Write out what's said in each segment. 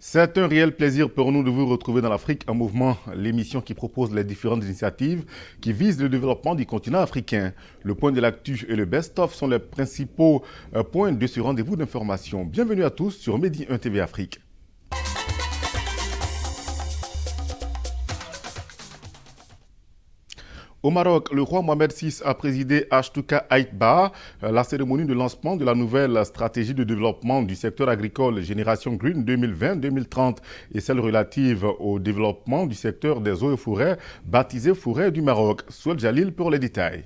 C'est un réel plaisir pour nous de vous retrouver dans l'Afrique en mouvement, l'émission qui propose les différentes initiatives qui visent le développement du continent africain. Le point de l'actu et le best-of sont les principaux points de ce rendez-vous d'information. Bienvenue à tous sur Medi 1 TV Afrique. Au Maroc, le roi Mohamed VI a présidé à Chtuka Aïtba la cérémonie de lancement de la nouvelle stratégie de développement du secteur agricole Génération Green 2020-2030 et celle relative au développement du secteur des eaux et forêts, baptisée Forêt du Maroc. Souel Jalil pour les détails.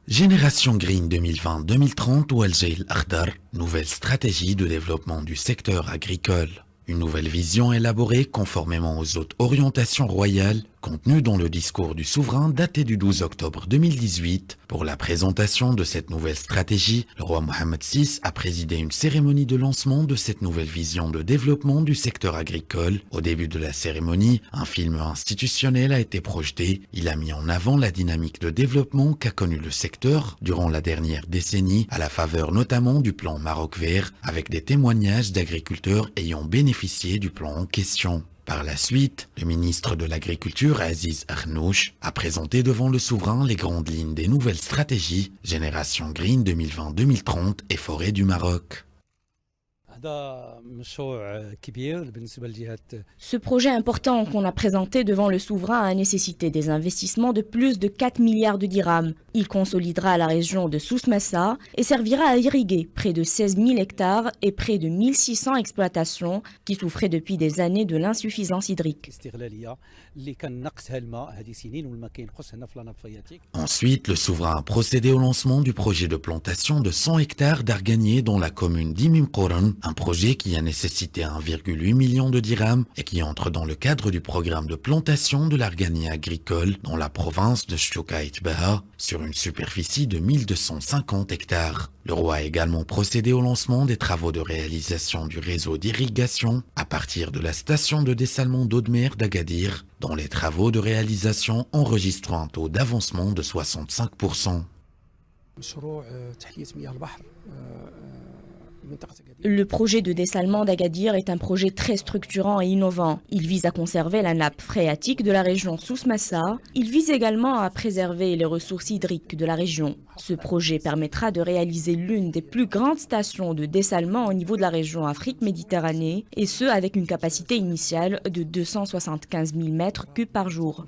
Génération Green 2020-2030 ou Al-Jail Akhdar, nouvelle stratégie de développement du secteur agricole. Une nouvelle vision élaborée conformément aux hautes orientations royales contenues dans le discours du souverain daté du 12 octobre 2018. Pour la présentation de cette nouvelle stratégie, le roi Mohamed VI a présidé une cérémonie de lancement de cette nouvelle vision de développement du secteur agricole. Au début de la cérémonie, un film institutionnel a été projeté. Il a mis en avant la dynamique de développement qu'a connu le secteur durant la dernière décennie, à la faveur notamment du plan Maroc Vert, avec des témoignages d'agriculteurs ayant bénéficié du plan en question. Par la suite, le ministre de l'Agriculture, Aziz Arnouch, a présenté devant le souverain les grandes lignes des nouvelles stratégies Génération Green 2020-2030 et Forêt du Maroc. Ce projet important qu'on a présenté devant le souverain a nécessité des investissements de plus de 4 milliards de dirhams. Il consolidera la région de Souss-Massa et servira à irriguer près de 16 000 hectares et près de 1600 exploitations qui souffraient depuis des années de l'insuffisance hydrique. Ensuite, le souverain a procédé au lancement du projet de plantation de 100 hectares d'arganier dans la commune d'Imimkoran, un projet qui a nécessité 1,8 million de dirhams et qui entre dans le cadre du programme de plantation de l'arganier agricole dans la province de Chtuka Aïtba sur une superficie de 1250 hectares. Le roi a également procédé au lancement des travaux de réalisation du réseau d'irrigation à partir de la station de dessalement d'eau de mer d'Agadir, dont les travaux de réalisation enregistrent un taux d'avancement de 65%. Le projet de dessalement d'Agadir est un projet très structurant et innovant. Il vise à conserver la nappe phréatique de la région Souss-Massa. Il vise également à préserver les ressources hydriques de la région. Ce projet permettra de réaliser l'une des plus grandes stations de dessalement au niveau de la région Afrique-Méditerranée, et ce avec une capacité initiale de 275 000 mètres cubes par jour.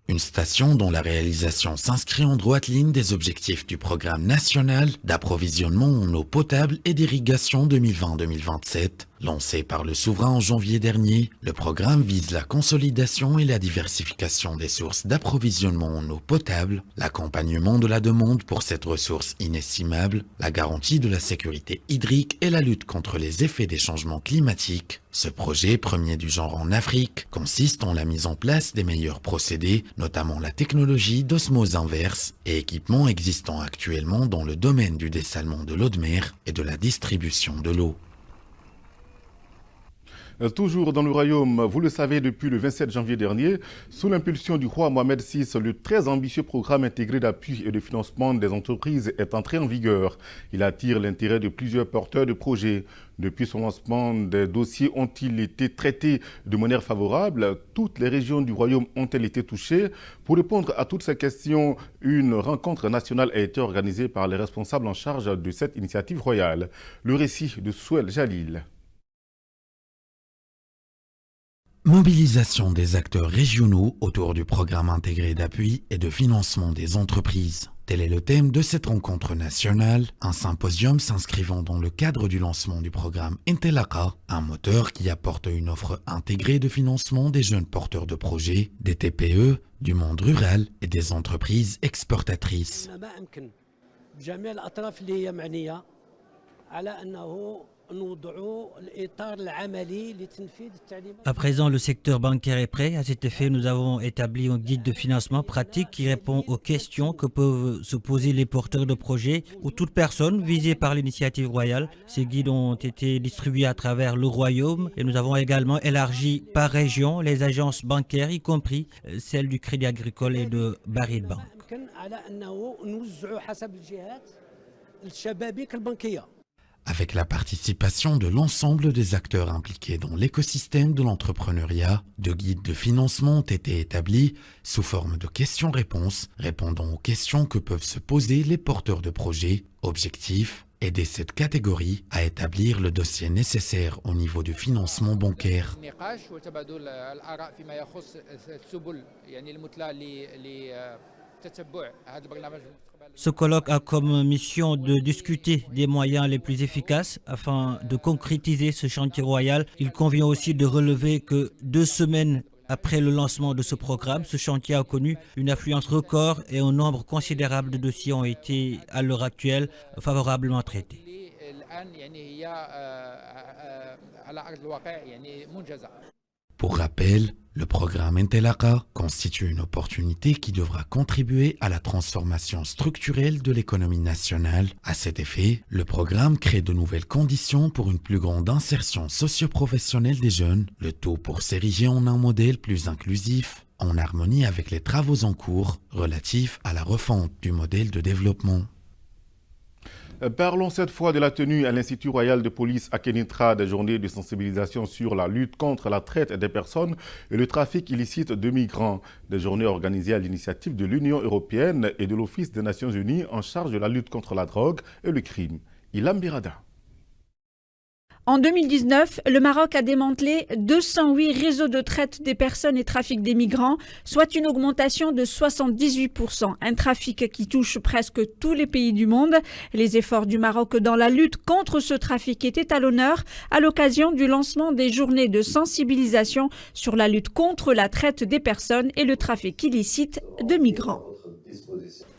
Une station dont la réalisation s'inscrit en droite ligne des objectifs du programme national d'approvisionnement en eau potable et d'irrigation 2020-2027. Lancé par le souverain en janvier dernier, le programme vise la consolidation et la diversification des sources d'approvisionnement en eau potable, l'accompagnement de la demande pour cette ressource inestimable, la garantie de la sécurité hydrique et la lutte contre les effets des changements climatiques. Ce projet, premier du genre en Afrique, consiste en la mise en place des meilleurs procédés, notamment la technologie d'osmose inverse et équipements existants actuellement dans le domaine du dessalement de l'eau de mer et de la distribution de l'eau. Toujours dans le royaume, vous le savez, depuis le 27 janvier dernier, sous l'impulsion du roi Mohamed VI, le très ambitieux programme intégré d'appui et de financement des entreprises est entré en vigueur. Il attire l'intérêt de plusieurs porteurs de projets. Depuis son lancement, des dossiers ont-ils été traités de manière favorable? Toutes les régions du royaume ont-elles été touchées? Pour répondre à toutes ces questions, une rencontre nationale a été organisée par les responsables en charge de cette initiative royale. Le récit de Souel Jalil. Mobilisation des acteurs régionaux autour du programme intégré d'appui et de financement des entreprises. Tel est le thème de cette rencontre nationale, un symposium s'inscrivant dans le cadre du lancement du programme Intelaka, un moteur qui apporte une offre intégrée de financement des jeunes porteurs de projets, des TPE, du monde rural et des entreprises exportatrices. À présent, le secteur bancaire est prêt. À cet effet, nous avons établi un guide de financement pratique qui répond aux questions que peuvent se poser les porteurs de projets ou toute personne visée par l'initiative royale. Ces guides ont été distribués à travers le royaume et nous avons également élargi par région les agences bancaires, y compris celles du Crédit Agricole et de Barid Bank. Avec la participation de l'ensemble des acteurs impliqués dans l'écosystème de l'entrepreneuriat, deux guides de financement ont été établis sous forme de questions-réponses, répondant aux questions que peuvent se poser les porteurs de projets. Objectif, aider cette catégorie à établir le dossier nécessaire au niveau du financement bancaire. Ce colloque a comme mission de discuter des moyens les plus efficaces afin de concrétiser ce chantier royal. Il convient aussi de relever que 2 semaines après le lancement de ce programme, ce chantier a connu une affluence record et un nombre considérable de dossiers ont été, à l'heure actuelle, favorablement traités. Pour rappel, le programme Intelaka constitue une opportunité qui devra contribuer à la transformation structurelle de l'économie nationale. À cet effet, le programme crée de nouvelles conditions pour une plus grande insertion socio-professionnelle des jeunes, le tout pour s'ériger en un modèle plus inclusif, en harmonie avec les travaux en cours relatifs à la refonte du modèle de développement. Parlons cette fois de la tenue à l'Institut royal de police à Kénitra des journées de sensibilisation sur la lutte contre la traite des personnes et le trafic illicite de migrants. Des journées organisées à l'initiative de l'Union européenne et de l'Office des Nations Unies en charge de la lutte contre la drogue et le crime. Ilham Birada. En 2019, le Maroc a démantelé 208 réseaux de traite des personnes et trafic des migrants, soit une augmentation de 78%. Un trafic qui touche presque tous les pays du monde. Les efforts du Maroc dans la lutte contre ce trafic étaient à l'honneur à l'occasion du lancement des journées de sensibilisation sur la lutte contre la traite des personnes et le trafic illicite de migrants.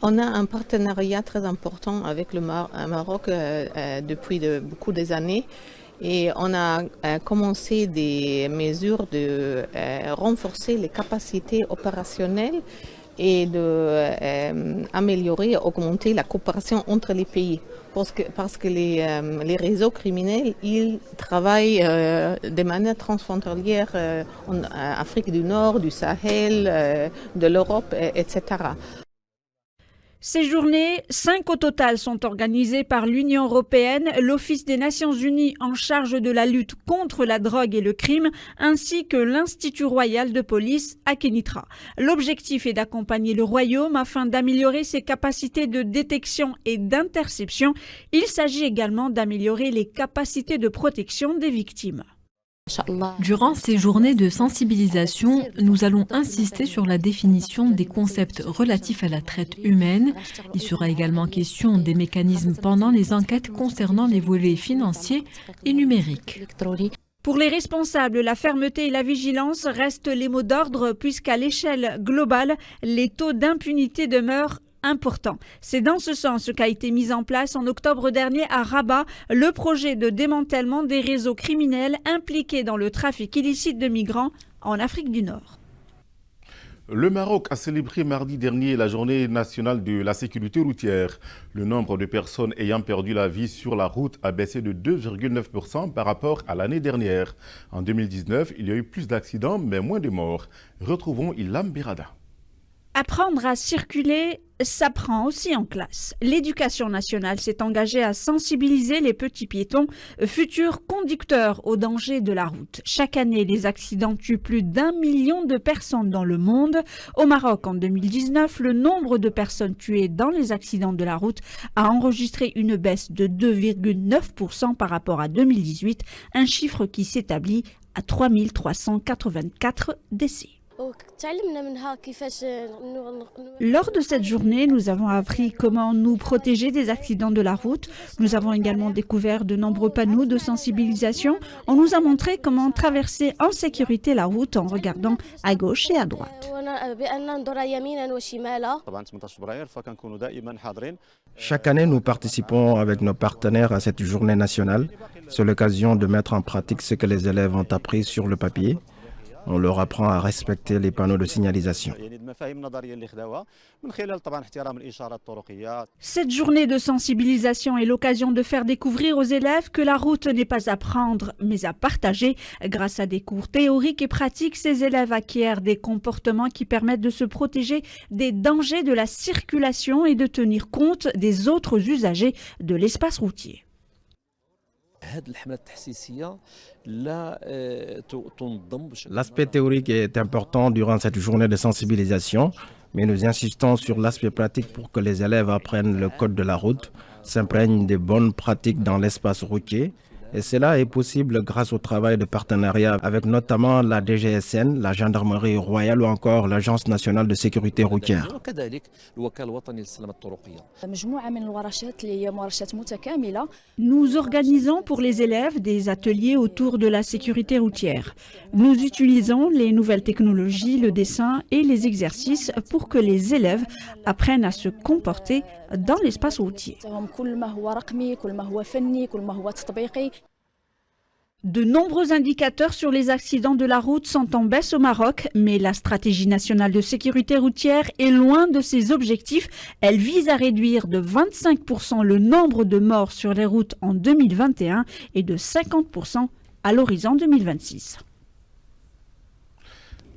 On a un partenariat très important avec le Maroc depuis beaucoup des années. Et on a commencé des mesures de renforcer les capacités opérationnelles et d'améliorer, augmenter la coopération entre les pays. Parce que les réseaux criminels, ils travaillent de manière transfrontalière en Afrique du Nord, du Sahel, de l'Europe, etc. Ces journées, 5 au total, sont organisées par l'Union européenne, l'Office des Nations Unies en charge de la lutte contre la drogue et le crime, ainsi que l'Institut royal de police à Kénitra. L'objectif est d'accompagner le royaume afin d'améliorer ses capacités de détection et d'interception. Il s'agit également d'améliorer les capacités de protection des victimes. Durant ces journées de sensibilisation, nous allons insister sur la définition des concepts relatifs à la traite humaine. Il sera également question des mécanismes pendant les enquêtes concernant les volets financiers et numériques. Pour les responsables, la fermeté et la vigilance restent les mots d'ordre puisqu'à l'échelle globale, les taux d'impunité demeurent important. C'est dans ce sens qu'a été mis en place en octobre dernier à Rabat le projet de démantèlement des réseaux criminels impliqués dans le trafic illicite de migrants en Afrique du Nord. Le Maroc a célébré mardi dernier la journée nationale de la sécurité routière. Le nombre de personnes ayant perdu la vie sur la route a baissé de 2,9% par rapport à l'année dernière. En 2019, il y a eu plus d'accidents mais moins de morts. Retrouvons Ilham Birada. Apprendre à circuler s'apprend aussi en classe. L'éducation nationale s'est engagée à sensibiliser les petits piétons, futurs conducteurs aux dangers de la route. Chaque année, les accidents tuent plus d'1 million de personnes dans le monde. Au Maroc, en 2019, le nombre de personnes tuées dans les accidents de la route a enregistré une baisse de 2,9% par rapport à 2018, un chiffre qui s'établit à 3384 décès. Lors de cette journée, nous avons appris comment nous protéger des accidents de la route. Nous avons également découvert de nombreux panneaux de sensibilisation. On nous a montré comment traverser en sécurité la route en regardant à gauche et à droite. Chaque année, nous participons avec nos partenaires à cette journée nationale. C'est l'occasion de mettre en pratique ce que les élèves ont appris sur le papier. On leur apprend à respecter les panneaux de signalisation. Cette journée de sensibilisation est l'occasion de faire découvrir aux élèves que la route n'est pas à prendre, mais à partager. Grâce à des cours théoriques et pratiques, ces élèves acquièrent des comportements qui permettent de se protéger des dangers de la circulation et de tenir compte des autres usagers de l'espace routier. L'aspect théorique est important durant cette journée de sensibilisation, mais nous insistons sur l'aspect pratique pour que les élèves apprennent le code de la route, s'imprègnent des bonnes pratiques dans l'espace routier. Et cela est possible grâce au travail de partenariat avec notamment la DGSN, la Gendarmerie royale ou encore l'Agence nationale de sécurité routière. Nous organisons pour les élèves des ateliers autour de la sécurité routière. Nous utilisons les nouvelles technologies, le dessin et les exercices pour que les élèves apprennent à se comporter dans l'espace routier. De nombreux indicateurs sur les accidents de la route sont en baisse au Maroc, mais la stratégie nationale de sécurité routière est loin de ses objectifs. Elle vise à réduire de 25% le nombre de morts sur les routes en 2021 et de 50% à l'horizon 2026.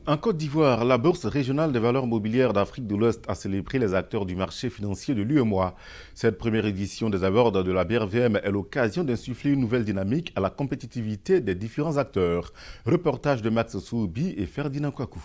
En Côte d'Ivoire, la Bourse régionale des valeurs mobilières d'Afrique de l'Ouest a célébré les acteurs du marché financier de l'UEMOA. Cette première édition des awards de la BRVM est l'occasion d'insuffler une nouvelle dynamique à la compétitivité des différents acteurs. Reportage de Max Soubi et Ferdinand Kwaku.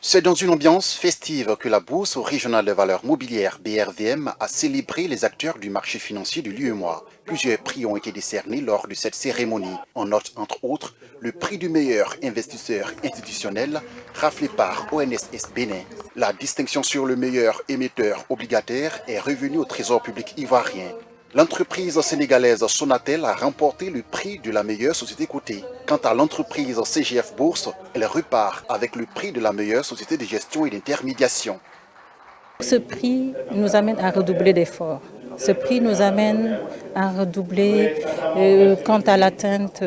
C'est dans une ambiance festive que la Bourse régionale des valeurs mobilières BRVM a célébré les acteurs du marché financier de l'UEMOA. Plusieurs prix ont été décernés lors de cette cérémonie. On note entre autres le prix du meilleur investisseur institutionnel raflé par ONSS Bénin. La distinction sur le meilleur émetteur obligataire est revenue au Trésor public ivoirien. L'entreprise sénégalaise Sonatel a remporté le prix de la meilleure société cotée. Quant à l'entreprise CGF Bourse, elle repart avec le prix de la meilleure société de gestion et d'intermédiation. Ce prix nous amène à redoubler d'efforts. Ce prix nous amène à redoubler quant à l'atteinte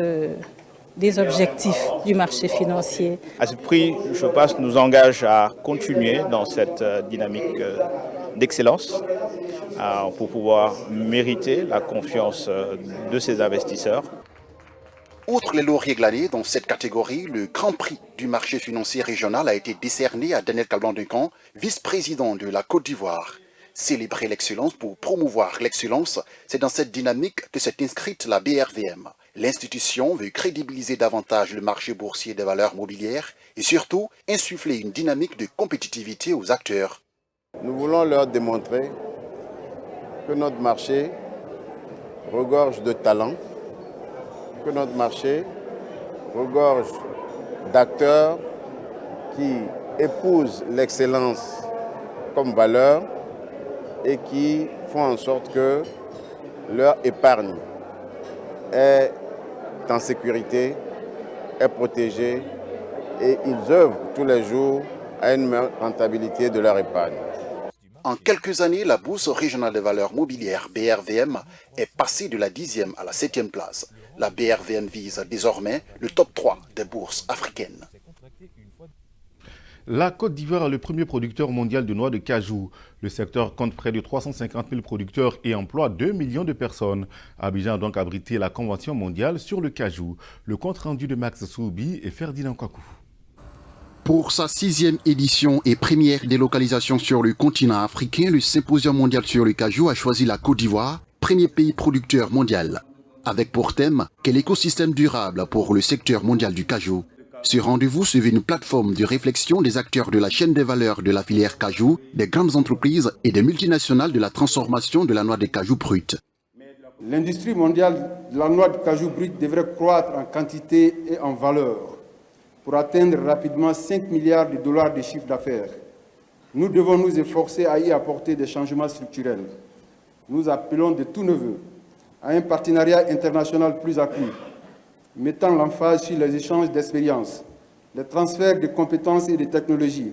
des objectifs du marché financier. À ce prix, je pense, nous engage à continuer dans cette dynamique d'excellence pour pouvoir mériter la confiance de ces investisseurs. Outre les lauriers glanés dans cette catégorie, le Grand Prix du marché financier régional a été décerné à Daniel Kalban-Duncan, vice-président de la Côte d'Ivoire. Célébrer l'excellence pour promouvoir l'excellence, c'est dans cette dynamique que s'est inscrite la BRVM. L'institution veut crédibiliser davantage le marché boursier des valeurs mobilières et surtout insuffler une dynamique de compétitivité aux acteurs. Nous voulons leur démontrer que notre marché regorge de talent, que notre marché regorge d'acteurs qui épousent l'excellence comme valeur et qui font en sorte que leur épargne est en sécurité, est protégée et ils œuvrent tous les jours à une meilleure rentabilité de leur épargne. En quelques années, la Bourse régionale des valeurs mobilières BRVM est passée de la 10e à la 7e place. La BRVM vise désormais le top 3 des bourses africaines. La Côte d'Ivoire est le premier producteur mondial de noix de cajou. Le secteur compte près de 350 000 producteurs et emploie 2 millions de personnes. Abidjan a donc abrité la Convention mondiale sur le cajou. Le compte rendu de Max Soubi et Ferdinand Kwaku. Pour sa 6e édition et première délocalisation sur le continent africain, le Symposium mondial sur le cajou a choisi la Côte d'Ivoire, premier pays producteur mondial, avec pour thème « Quel écosystème durable pour le secteur mondial du cajou ?» Ce rendez-vous suivait une plateforme de réflexion des acteurs de la chaîne des valeurs de la filière cajou, des grandes entreprises et des multinationales de la transformation de la noix de cajou brute. L'industrie mondiale de la noix de cajou brute devrait croître en quantité et en valeur pour atteindre rapidement 5 milliards de dollars de chiffre d'affaires. Nous devons nous efforcer à y apporter des changements structurels. Nous appelons de tous nos vœux à un partenariat international plus accru, mettant l'emphase sur les échanges d'expériences, les transferts de compétences et de technologies,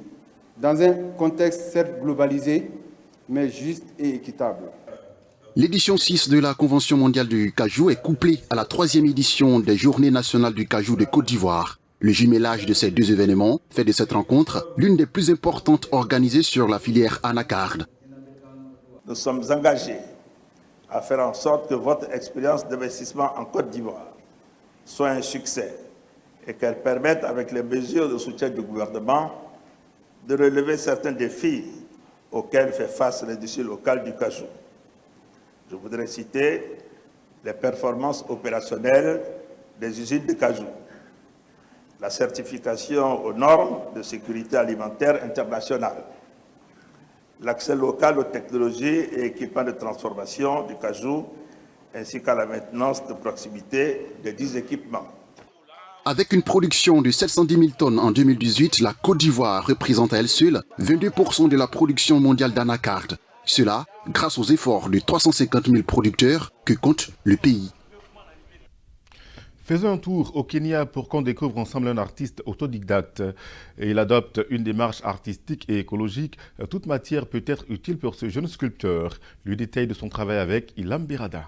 dans un contexte certes globalisé, mais juste et équitable. L'édition 6 de la Convention mondiale du cajou est couplée à la 3e édition des Journées nationales du cajou de Côte d'Ivoire. Le jumelage de ces deux événements fait de cette rencontre l'une des plus importantes organisées sur la filière anacarde. Nous sommes engagés à faire en sorte que votre expérience d'investissement en Côte d'Ivoire soit un succès et qu'elle permette, avec les mesures de soutien du gouvernement, de relever certains défis auxquels fait face l'industrie locale du cajou. Je voudrais citer les performances opérationnelles des usines de cajou, la certification aux normes de sécurité alimentaire internationale, l'accès local aux technologies et équipements de transformation du cajou, ainsi qu'à la maintenance de proximité des 10 équipements. Avec une production de 710 000 tonnes en 2018, la Côte d'Ivoire représente à elle seule 22% de la production mondiale d'anacarde. Cela grâce aux efforts de 350 000 producteurs que compte le pays. Faisons un tour au Kenya pour qu'on découvre ensemble un artiste autodidacte. Et il adopte une démarche artistique et écologique. Toute matière peut être utile pour ce jeune sculpteur. Le détail de son travail avec Ilham Birada.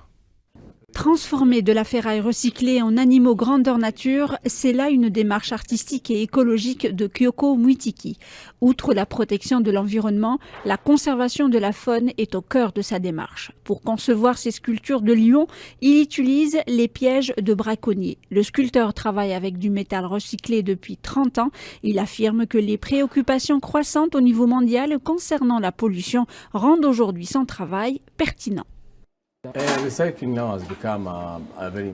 Transformer de la ferraille recyclée en animaux grandeur nature, c'est là une démarche artistique et écologique de Kyoko Mwitiki. Outre la protection de l'environnement, la conservation de la faune est au cœur de sa démarche. Pour concevoir ses sculptures de lions, il utilise les pièges de braconniers. Le sculpteur travaille avec du métal recyclé depuis 30 ans. Il affirme que les préoccupations croissantes au niveau mondial concernant la pollution rendent aujourd'hui son travail pertinent.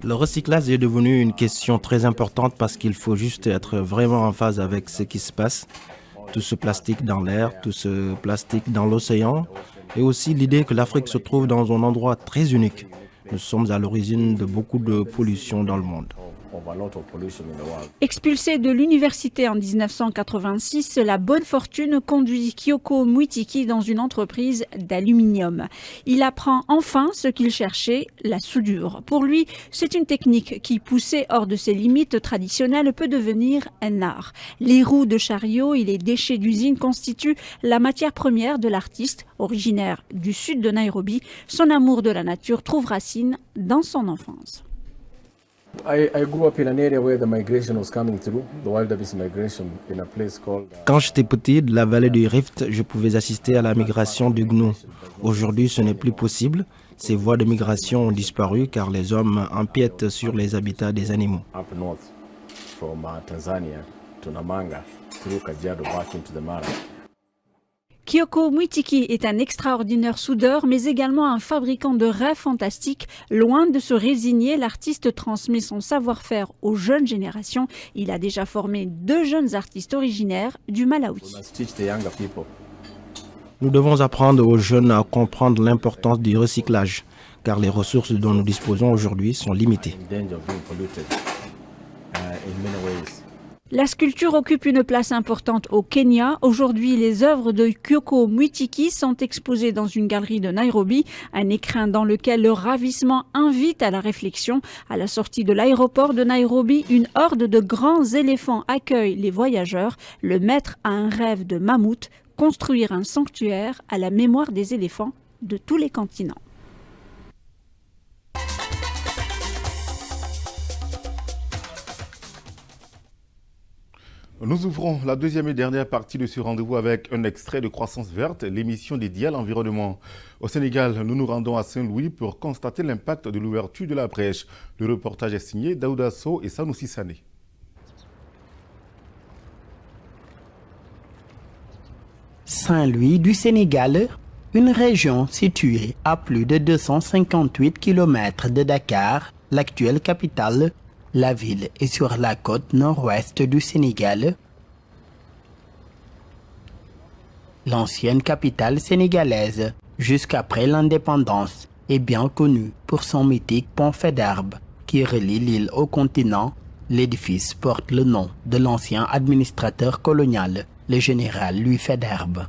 Le recyclage est devenu une question très importante parce qu'il faut juste être vraiment en phase avec ce qui se passe. Tout ce plastique dans l'air, tout ce plastique dans l'océan, et aussi l'idée que l'Afrique se trouve dans un endroit très unique. Nous sommes à l'origine de beaucoup de pollution dans le monde. Expulsé de l'université en 1986, la bonne fortune conduit Kyoko Mwitiki dans une entreprise d'aluminium. Il apprend enfin ce qu'il cherchait, la soudure. Pour lui, c'est une technique qui, poussée hors de ses limites traditionnelles, peut devenir un art. Les roues de chariot et les déchets d'usine constituent la matière première de l'artiste. Originaire du sud de Nairobi, son amour de la nature trouve racine dans son enfance. Quand j'étais petit, de la vallée du Rift, je pouvais assister à la migration du gnou. Aujourd'hui, ce n'est plus possible. Ces voies de migration ont disparu car les hommes empiètent sur les habitats des animaux. Kyoko Mwitiki est un extraordinaire soudeur, mais également un fabricant de rêves fantastiques. Loin de se résigner, l'artiste transmet son savoir-faire aux jeunes générations. Il a déjà formé 2 jeunes artistes originaires du Malawi. Nous devons apprendre aux jeunes à comprendre l'importance du recyclage, car les ressources dont nous disposons aujourd'hui sont limitées. La sculpture occupe une place importante au Kenya. Aujourd'hui, les œuvres de Kyoko Mwitiki sont exposées dans une galerie de Nairobi, un écrin dans lequel le ravissement invite à la réflexion. À la sortie de l'aéroport de Nairobi, une horde de grands éléphants accueille les voyageurs. Le maître a un rêve de mammouth, construire un sanctuaire à la mémoire des éléphants de tous les continents. Nous ouvrons la deuxième et dernière partie de ce rendez-vous avec un extrait de Croissance verte, l'émission dédiée à l'environnement. Au Sénégal, nous nous rendons à Saint-Louis pour constater l'impact de l'ouverture de la brèche. Le reportage est signé Daouda Sow et Sanoussi Sané. Saint-Louis du Sénégal, une région située à plus de 258 km de Dakar, l'actuelle capitale. La ville est sur la côte nord-ouest du Sénégal. L'ancienne capitale sénégalaise, jusqu'après l'indépendance, est bien connue pour son mythique pont Faidherbe qui relie l'île au continent. L'édifice porte le nom de l'ancien administrateur colonial, le général Louis Faidherbe.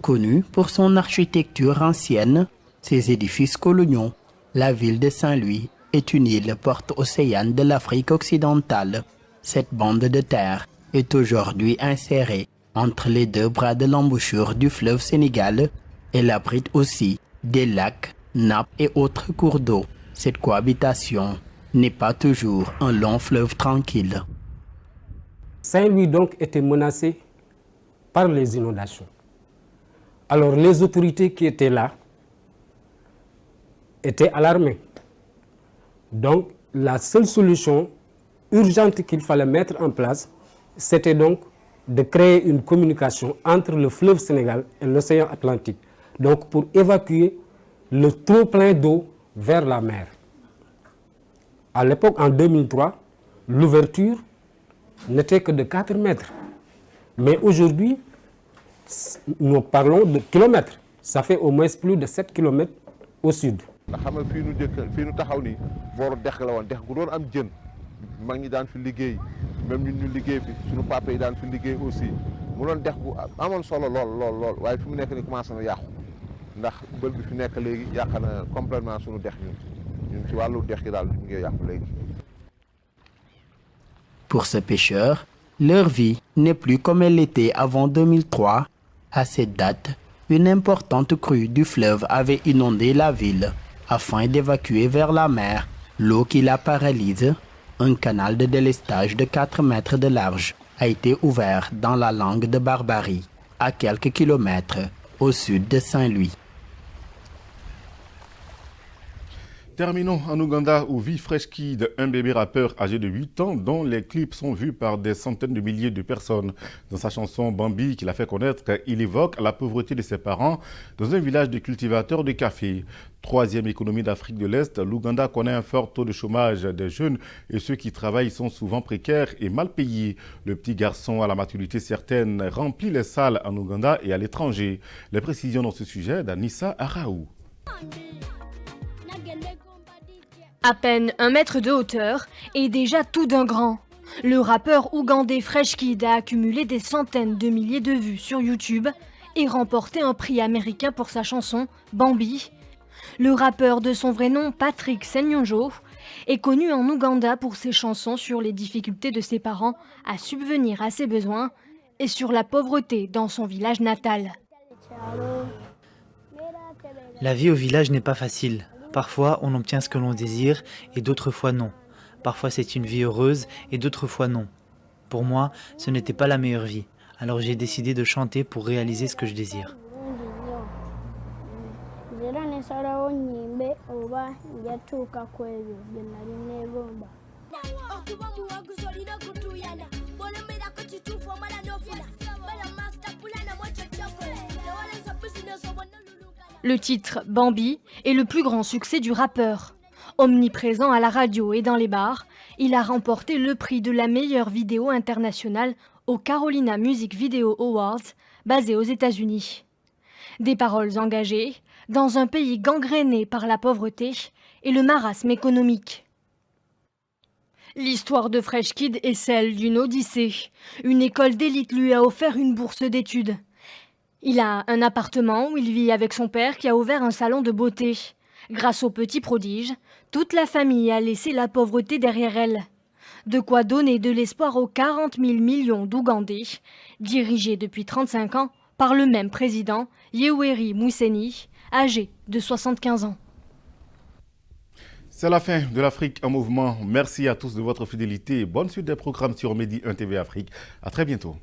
Connue pour son architecture ancienne, ses édifices coloniaux, la ville de Saint-Louis est une île porte océane de l'Afrique occidentale. Cette bande de terre est aujourd'hui insérée entre les 2 bras de l'embouchure du fleuve Sénégal. Elle abrite aussi des lacs, nappes et autres cours d'eau. Cette cohabitation n'est pas toujours un long fleuve tranquille. Saint-Louis donc était menacé par les inondations. Alors les autorités qui étaient là étaient alarmées. Donc la seule solution urgente qu'il fallait mettre en place, c'était donc de créer une communication entre le fleuve Sénégal et l'océan Atlantique. Donc pour évacuer le trop-plein d'eau vers la mer. À l'époque, en 2003, l'ouverture n'était que de 4 mètres. Mais aujourd'hui, nous parlons de kilomètres. Ça fait au moins plus de 7 kilomètres au sud. Pour ces pêcheurs, leur vie n'est plus comme elle était avant 2003. À cette date, une importante crue du fleuve avait inondé la ville. Afin d'évacuer vers la mer l'eau qui la paralyse, un canal de délestage de 4 mètres de large a été ouvert dans la langue de Barbarie, à quelques kilomètres au sud de Saint-Louis. Terminons en Ouganda où vit Fresh Kid, un bébé rappeur âgé de 8 ans dont les clips sont vus par des centaines de milliers de personnes. Dans sa chanson Bambi qu'il a fait connaître, il évoque la pauvreté de ses parents dans un village de cultivateurs de café. Troisième économie d'Afrique de l'Est, l'Ouganda connaît un fort taux de chômage des jeunes et ceux qui travaillent sont souvent précaires et mal payés. Le petit garçon à la maturité certaine remplit les salles en Ouganda et à l'étranger. Les précisions dans ce sujet d'Anissa Araou. À peine 1 mètre de hauteur et déjà tout d'un grand. Le rappeur ougandais Fresh Kid a accumulé des centaines de milliers de vues sur YouTube et remporté un prix américain pour sa chanson Bambi. Le rappeur de son vrai nom, Patrick Senyonjo, est connu en Ouganda pour ses chansons sur les difficultés de ses parents à subvenir à ses besoins et sur la pauvreté dans son village natal. La vie au village n'est pas facile. Parfois, on obtient ce que l'on désire et d'autres fois non. Parfois, c'est une vie heureuse et d'autres fois non. Pour moi, ce n'était pas la meilleure vie. Alors j'ai décidé de chanter pour réaliser ce que je désire. Le titre Bambi est le plus grand succès du rappeur. Omniprésent à la radio et dans les bars, il a remporté le prix de la meilleure vidéo internationale aux Carolina Music Video Awards, basé aux États-Unis. Des paroles engagées dans un pays gangréné par la pauvreté et le marasme économique. L'histoire de Fresh Kid est celle d'une odyssée. Une école d'élite lui a offert une bourse d'études. Il a un appartement où il vit avec son père qui a ouvert un salon de beauté. Grâce au petit prodige, toute la famille a laissé la pauvreté derrière elle. De quoi donner de l'espoir aux 40 000 millions d'Ougandais, dirigés depuis 35 ans par le même président, Yoweri Museveni, âgé de 75 ans. C'est la fin de l'Afrique en mouvement. Merci à tous de votre fidélité et bonne suite des programmes sur Medi 1 TV Afrique. À très bientôt.